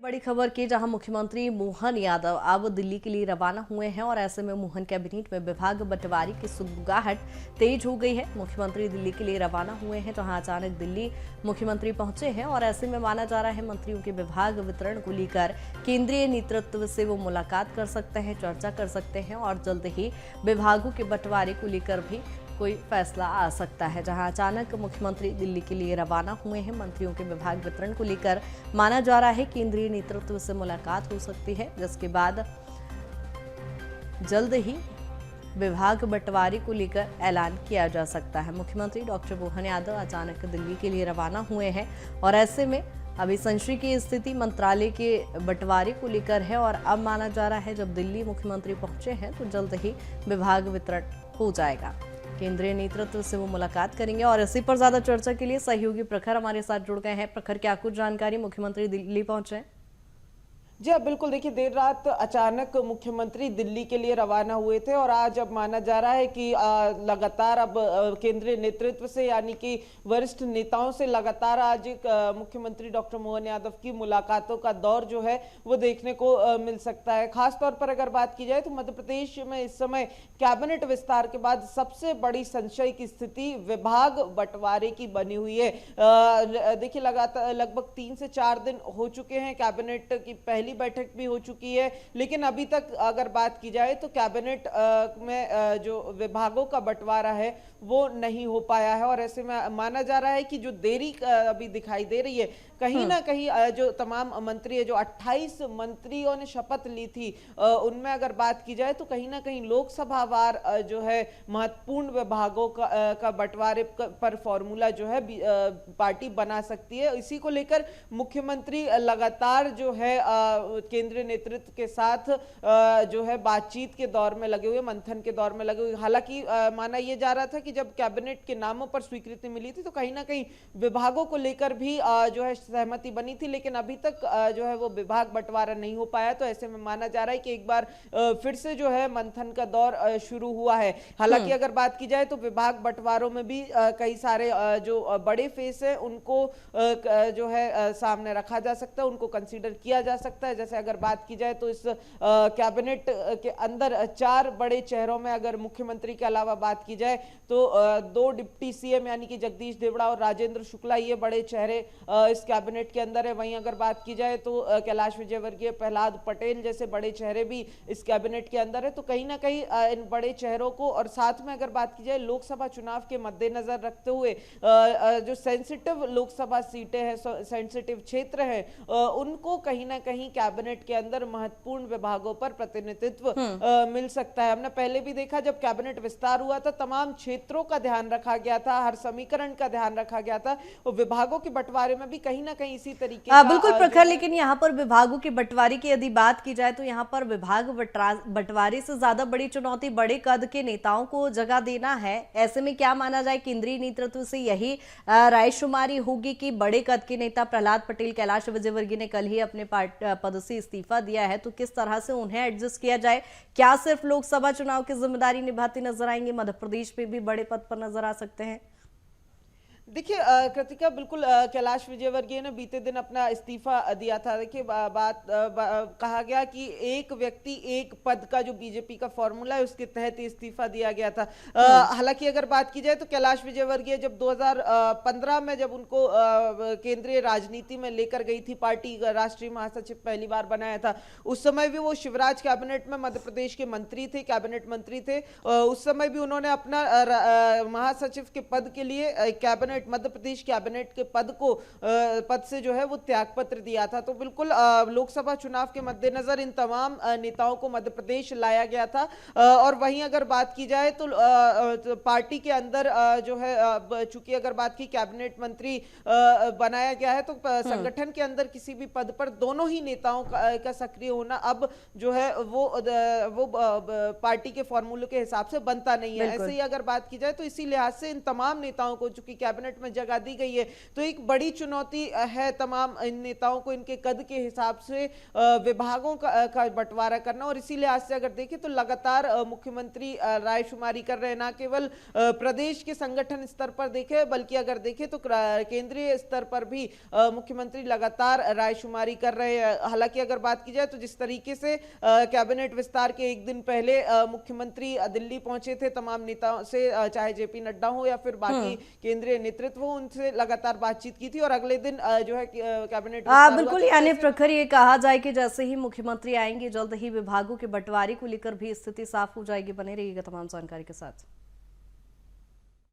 बड़ी खबर की, जहां मुख्यमंत्री मोहन यादव अब दिल्ली के लिए रवाना हुए हैं और ऐसे में मोहन कैबिनेट में विभाग बंटवारे की सुगबुगाहट तेज हो गई है। मुख्यमंत्री दिल्ली के लिए रवाना हुए हैं, जहां अचानक दिल्ली मुख्यमंत्री पहुंचे हैं और ऐसे में माना जा रहा है मंत्रियों के विभाग वितरण को लेकर केंद्रीय नेतृत्व से वो मुलाकात कर सकते हैं, चर्चा कर सकते हैं और जल्द ही विभागों के बंटवारे को लेकर भी कोई फैसला आ सकता है। जहां अचानक मुख्यमंत्री दिल्ली के लिए रवाना हुए हैं, मंत्रियों के विभाग वितरण को लेकर माना जा रहा है केंद्रीय नेतृत्व से मुलाकात हो सकती है, जिसके बाद जल्द ही विभाग बंटवारे को लेकर ऐलान किया जा सकता है। मुख्यमंत्री डॉक्टर मोहन यादव अचानक दिल्ली के लिए रवाना हुए हैं और ऐसे में अभी संशय की स्थिति मंत्रालय के बंटवारे को लेकर है और अब माना जा रहा है जब दिल्ली मुख्यमंत्री पहुंचे हैं तो जल्द ही विभाग वितरण हो जाएगा। केंद्रीय नेतृत्व से वो मुलाकात करेंगे और इसी पर ज्यादा चर्चा के लिए सहयोगी प्रखर हमारे साथ जुड़ गए हैं। प्रखर, क्या कुछ जानकारी, मुख्यमंत्री दिल्ली पहुंचे? जी हाँ, बिल्कुल। देखिए, देर रात अचानक मुख्यमंत्री दिल्ली के लिए रवाना हुए थे और आज अब माना जा रहा है कि लगातार अब केंद्रीय नेतृत्व से यानी कि वरिष्ठ नेताओं से लगातार आज मुख्यमंत्री डॉक्टर मोहन यादव की मुलाकातों का दौर जो है वो देखने को मिल सकता है। खासतौर पर अगर बात की जाए तो मध्य प्रदेश में इस समय कैबिनेट विस्तार के बाद सबसे बड़ी संशय की स्थिति विभाग बंटवारे की बनी हुई है। देखिए, लगातार लगभग 3 से 4 दिन हो चुके हैं, कैबिनेट की पहली बैठक भी हो चुकी है, लेकिन अभी तक अगर बात की जाए तो कैबिनेट में जो विभागों का बंटवारा है वो नहीं हो पाया है और ऐसे में माना जा रहा है कि जो देरी अभी दिखाई दे रही है कहीं ना कहीं जो तमाम मंत्री है, जो 28 मंत्रियों ने शपथ ली थी, उनमें अगर बात की जाए तो कहीं ना कहीं लोकसभा वार जो है महत्वपूर्ण विभागों का बंटवारे पर फॉर्मूला जो है पार्टी बना सकती है। इसी को लेकर मुख्यमंत्री लगातार जो है केंद्रीय नेतृत्व के साथ जो है बातचीत के दौर में लगे हुए, मंथन के दौर में लगे हुए। हालांकि माना यह जा रहा था कि जब कैबिनेट के नामों पर स्वीकृति मिली थी तो कहीं ना कहीं विभागों को लेकर भी जो है सहमति बनी थी, लेकिन अभी तक जो है वो विभाग बंटवारा नहीं हो पाया। तो ऐसे में माना जा रहा है कि एक बार फिर से जो है मंथन का दौर शुरू हुआ है। हालांकि अगर बात की जाए तो विभाग बंटवारों में भी कई सारे जो बड़े फेस है उनको जो है सामने रखा जा सकता है, उनको कंसीडर किया जा सकता है। जैसे अगर बात की जाए तो इस कैबिनेट के अंदर 4 बड़े चेहरों में अगर मुख्यमंत्री के अलावा बात की जाए तो 2 डिप्टी सीएम यानी कि जगदीश देवड़ा और राजेंद्र शुक्ला, ये बड़े चेहरे इस कैबिनेट के अंदर है। वहीं अगर बात की जाए तो कैलाश विजयवर्गीय, प्रहलाद पटेल जैसे बड़े चेहरे भी इस कैबिनेट के अंदर है। तो कहीं ना कहीं इन बड़े चेहरों को, और साथ में अगर बात की जाए लोकसभा चुनाव के मद्देनजर रखते हुए जो सेंसिटिव लोकसभा सीटें हैं, सेंसिटिव क्षेत्र हैं, उनको कहीं ना कहीं कैबिनेट के अंदर महत्वपूर्ण विभागों पर प्रतिनिधित्व मिल सकता है। हमने पहले भी देखा जब कैबिनेट विस्तार हुआ था तमाम क्षेत्रों का ध्यान रखा गया था, हर समीकरण का ध्यान रखा गया था और विभागों के बंटवारे में भी कहीं ना कहीं इसी तरीके का बिल्कुल प्रखर, लेकिन यहाँ पर विभागों के बंटवारे की यदि बात की जाए तो यहाँ पर विभाग बंटवारे से ज्यादा बड़ी चुनौती बड़े कद के नेताओं को जगह देना है। ऐसे में क्या माना जाए केंद्रीय नेतृत्व से यही रायशुमारी होगी कि बड़े कद के नेता प्रहलाद पटेल, कैलाश विजयवर्गीय ने कल ही अपने पद से इस्तीफा दिया है, तो किस तरह से उन्हें एडजस्ट किया जाए? क्या सिर्फ लोकसभा चुनाव की जिम्मेदारी निभाते नजर आएंगे, मध्य प्रदेश में भी बड़े पद पर नजर आ सकते हैं? देखिए कृतिका, बिल्कुल कैलाश विजयवर्गीय ने बीते दिन अपना इस्तीफा दिया था। देखिए कहा गया कि एक व्यक्ति एक पद का जो बीजेपी का फॉर्मूला है उसके तहत इस्तीफा दिया गया था। हालांकि अगर बात की जाए तो कैलाश विजयवर्गीय जब 2015 में जब उनको केंद्रीय राजनीति में लेकर गई थी पार्टी, राष्ट्रीय महासचिव पहली बार बनाया था, उस समय भी वो शिवराज कैबिनेट में मध्य प्रदेश के मंत्री थे, कैबिनेट मंत्री थे। उस समय भी उन्होंने अपना महासचिव के पद के लिए कैबिनेट, मध्य प्रदेश कैबिनेट के पद से जो है वो त्यागपत्र दिया था। तो बिल्कुल लोकसभा चुनाव के मद्देनजर इन तमाम नेताओं को मध्य प्रदेश लाया गया था। और वहीं अगर बात की जाए तो पार्टी के अंदर जो है चूंकि अगर बात की कैबिनेट मंत्री बनाया गया है तो संगठन के अंदर किसी भी पद पर दोनों ही नेताओं का सक्रिय होना अब जो है वो पार्टी के फॉर्मूले के हिसाब से बनता नहीं है। ऐसे ही अगर बात की जाए तो इसी लिहाज से इन तमाम नेताओं को, चूंकि कैबिनेट कैबिनेट में जगह दी गई है। तो एक बड़ी चुनौती है तमाम इन नेताओं को इनके कद के हिसाब से विभागों का बंटवारा करना। और इसी लिहाज से अगर देखें तो लगातार मुख्यमंत्री रायशुमारी कर रहे हैं, ना केवल प्रदेश के संगठन स्तर पर देखें बल्कि अगर देखें तो केंद्रीय स्तर पर भी मुख्यमंत्री लगातार रायशुमारी कर रहे हैं। हालांकि अगर बात की जाए तो जिस तरीके से कैबिनेट विस्तार के एक दिन पहले मुख्यमंत्री दिल्ली पहुंचे थे, तमाम नेताओं से चाहे जेपी नड्डा हो या फिर बाकी केंद्रीय नेतृत्व हो, उनसे लगातार बातचीत की थी और अगले दिन जो है कैबिनेट बिल्कुल, यानी प्रखर ये कहा जाए कि जैसे ही मुख्यमंत्री आएंगे जल्द ही विभागों के बंटवारे को लेकर भी स्थिति साफ हो जाएगी। बने रहिएगा तमाम जानकारी के साथ।